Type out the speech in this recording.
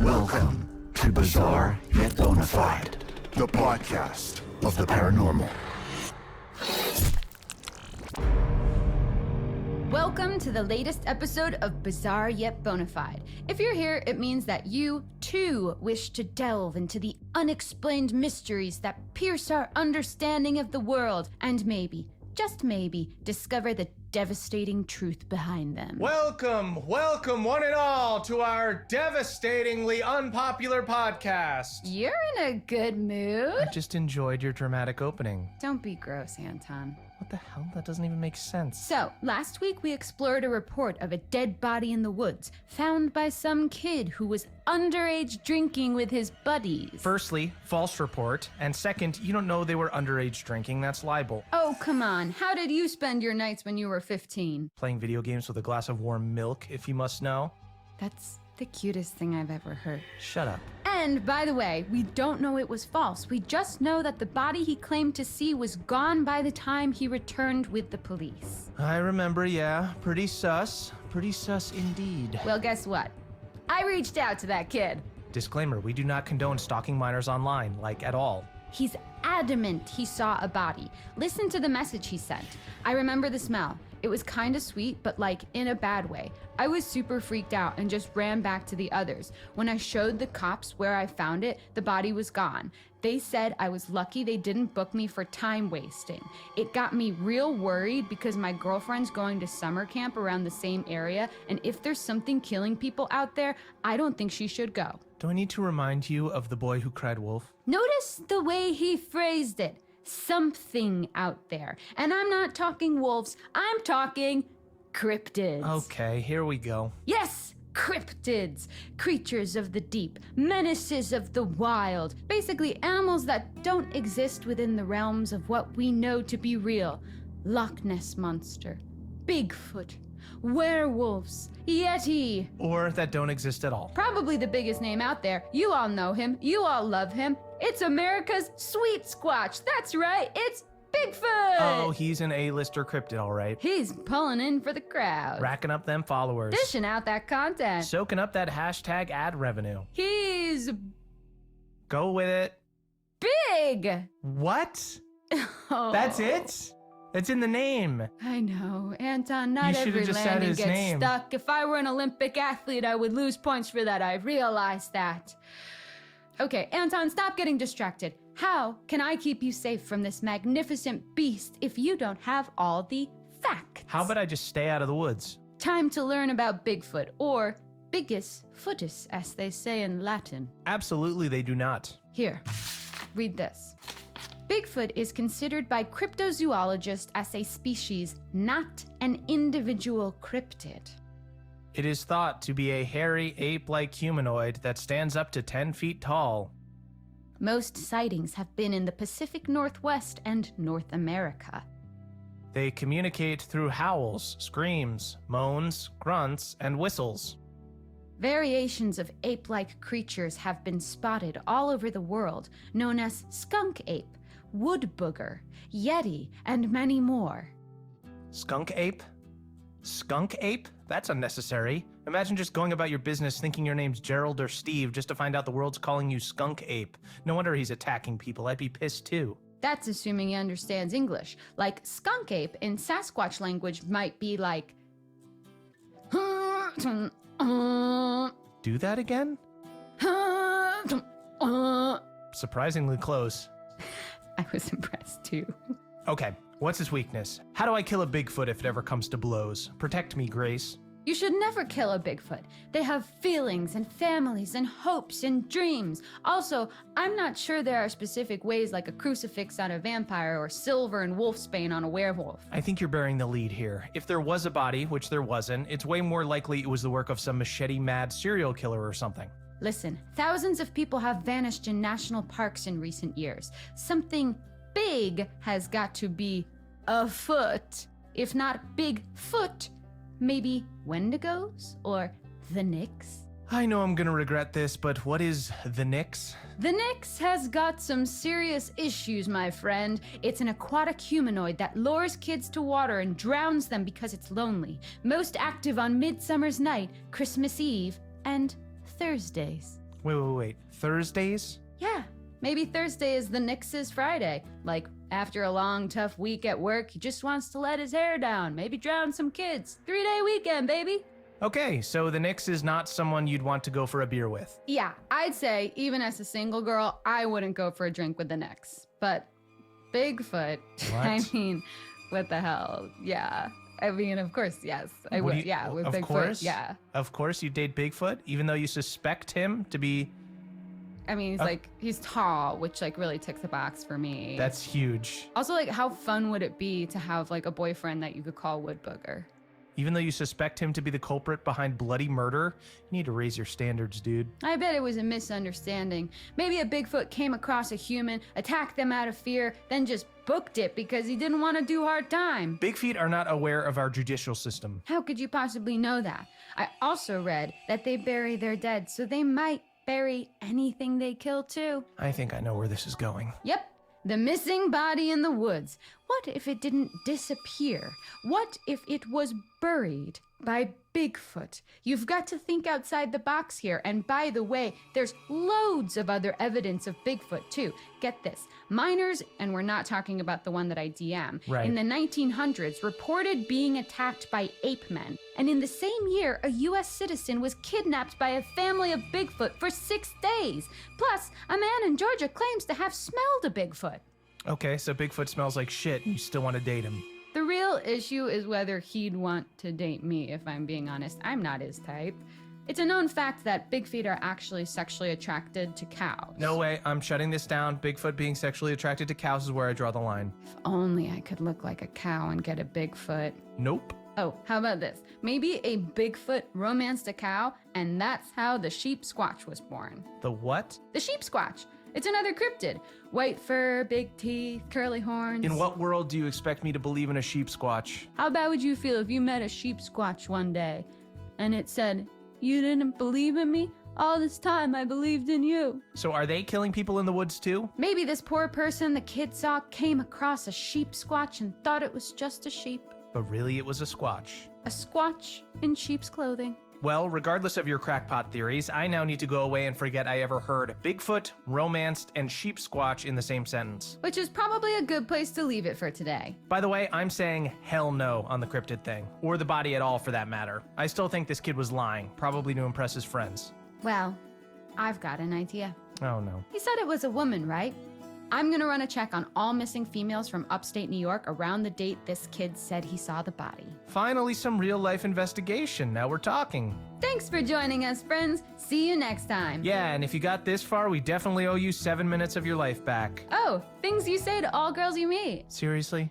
Welcome to Bizarre Yet Bonafide, the podcast of the paranormal. Welcome to the latest episode of Bizarre Yet Bonafide. If you're here, it means that you, too, wish to delve into the unexplained mysteries that pierce our understanding of the world, and maybe, just maybe, discover the devastating truth behind them. Welcome one and all to our devastatingly unpopular podcast. You're in a good mood. I just enjoyed your dramatic opening. Don't be gross, Anton. What the hell? That doesn't even make sense. So, last week we explored a report of a dead body in the woods, found by some kid who was underage drinking with his buddies. Firstly, false report. And second, you don't know they were underage drinking. That's libel. Oh, come on. How did you spend your nights when you were 15? Playing video games with a glass of warm milk, if you must know. That's the cutest thing I've ever heard. Shut up. And, by the way, we don't know it was false. We just know that the body he claimed to see was gone by the time he returned with the police. I remember, yeah. Pretty sus. Pretty sus indeed. Well, guess what? I reached out to that kid. Disclaimer, we do not condone stalking minors online, like at all. He's adamant he saw a body. Listen to the message he sent. I remember the smell. It was kinda sweet, but like in a bad way. I was super freaked out and just ran back to the others. When I showed the cops where I found it, the body was gone. They said I was lucky they didn't book me for time wasting. It got me real worried because my girlfriend's going to summer camp around the same area, and if there's something killing people out there, I don't think she should go. Do I need to remind you of the boy who cried wolf? Notice the way he phrased it. Something out there. And I'm not talking wolves, I'm talking cryptids. Okay, here we go. Yes, cryptids. Creatures of the deep, menaces of the wild. Basically, animals that don't exist within the realms of what we know to be real. Loch Ness Monster, Bigfoot, werewolves, Yeti. Or that don't exist at all. Probably the biggest name out there. You all know him. You all love him. It's America's Sweet Squatch. That's right. It's Bigfoot. Oh, he's an A-lister cryptid, all right. He's pulling in for the crowd. Racking up them followers. Dishing out that content. Soaking up that hashtag ad revenue. He's Go with it. big. What? Oh. That's it? It's in the name. I know, Anton, not You should've every just said landing his gets name. stuck. If I were an Olympic athlete, I would lose points for that. I realize that. Okay, Anton, stop getting distracted. How can I keep you safe from this magnificent beast if you don't have all the facts? How about I just stay out of the woods? Time to learn about Bigfoot, or Bigus footus, as they say in Latin. Absolutely they do not. Here, read this. Bigfoot is considered by cryptozoologists as a species, not an individual cryptid. It is thought to be a hairy ape-like humanoid that stands up to 10 feet tall. Most sightings have been in the Pacific Northwest and North America. They communicate through howls, screams, moans, grunts, and whistles. Variations of ape-like creatures have been spotted all over the world, known as skunk ape, wood booger, yeti, and many more. Skunk ape? Skunk ape? That's unnecessary. Imagine just going about your business thinking your name's Gerald or Steve just to find out the world's calling you skunk ape. No wonder he's attacking people. I'd be pissed too. That's assuming he understands English. Like skunk ape in Sasquatch language might be like... Do that again? Surprisingly close. I was impressed too. Okay, what's his weakness? How do I kill a Bigfoot if it ever comes to blows? Protect me, Grace. You should never kill a Bigfoot. They have feelings and families and hopes and dreams. Also, I'm not sure there are specific ways like a crucifix on a vampire or silver and wolfsbane on a werewolf. I think you're bearing the lead here. If there was a body, which there wasn't, it's way more likely it was the work of some machete-mad serial killer or something. Listen, thousands of people have vanished in national parks in recent years. Something big has got to be afoot. If not Bigfoot, maybe Wendigos or the Nyx? I know I'm gonna regret this, but what is the Nyx? The Nyx has got some serious issues, my friend. It's an aquatic humanoid that lures kids to water and drowns them because it's lonely. Most active on Midsummer's Night, Christmas Eve, and Thursdays. Wait. Thursdays? Yeah, maybe Thursday is the Nix's Friday. Like, after a long, tough week at work, he just wants to let his hair down, maybe drown some kids. 3-day weekend, baby. Okay, so the Nix is not someone you'd want to go for a beer with. Yeah, I'd say, even as a single girl, I wouldn't go for a drink with the Nix. But Bigfoot, What? I mean, what the hell? Yeah. I mean, of course, yes. I would, yeah, with Bigfoot, course? yeah. Of course you date Bigfoot, even though you suspect him to be... I mean, he's tall, which, like, really ticks the box for me. That's huge. Also, like, how fun would it be to have, like, a boyfriend that you could call Wood Booger? Even though you suspect him to be the culprit behind bloody murder, you need to raise your standards, dude. I bet it was a misunderstanding. Maybe a Bigfoot came across a human, attacked them out of fear, then just booked it because he didn't want to do hard time. Big feet are not aware of our judicial system. How could you possibly know that? I also read that they bury their dead, so they might bury anything they kill too. I think I know where this is going. Yep, the missing body in the woods. What if it didn't disappear? What if it was buried by Bigfoot? You've got to think outside the box here. And by the way, there's loads of other evidence of Bigfoot too. Get this. Miners, and we're not talking about the one that I DM, Right. in the 1900s reported being attacked by ape men. And in the same year, a US citizen was kidnapped by a family of Bigfoot for 6 days. Plus, a man in Georgia claims to have smelled a Bigfoot. Okay, so Bigfoot smells like shit and you still want to date him. The real issue is whether he'd want to date me, if I'm being honest. I'm not his type. It's a known fact that big feet are actually sexually attracted to cows. No way, I'm shutting this down. Bigfoot being sexually attracted to cows is where I draw the line. If only I could look like a cow and get a Bigfoot. Nope. Oh, how about this? Maybe a Bigfoot romanced a cow, and that's how the sheep squatch was born. The what? The sheep squatch. It's another cryptid. White fur, big teeth, curly horns. In what world do you expect me to believe in a sheep squatch? How bad would you feel if you met a sheep squatch one day and it said, "You didn't believe in me? All this time I believed in you." So are they killing people in the woods too? Maybe this poor person the kid saw came across a sheep squatch and thought it was just a sheep. But really it was a squatch. A squatch in sheep's clothing. Well, regardless of your crackpot theories, I now need to go away and forget I ever heard Bigfoot, romanced, and sheep squatch in the same sentence. Which is probably a good place to leave it for today. By the way, I'm saying hell no on the cryptid thing, or the body at all for that matter. I still think this kid was lying, probably to impress his friends. Well, I've got an idea. Oh no. He said it was a woman, right? I'm gonna run a check on all missing females from upstate New York around the date this kid said he saw the body. Finally, some real life investigation. Now we're talking. Thanks for joining us, friends. See you next time. Yeah, and if you got this far, we definitely owe you 7 minutes of your life back. Oh, things you say to all girls you meet. Seriously?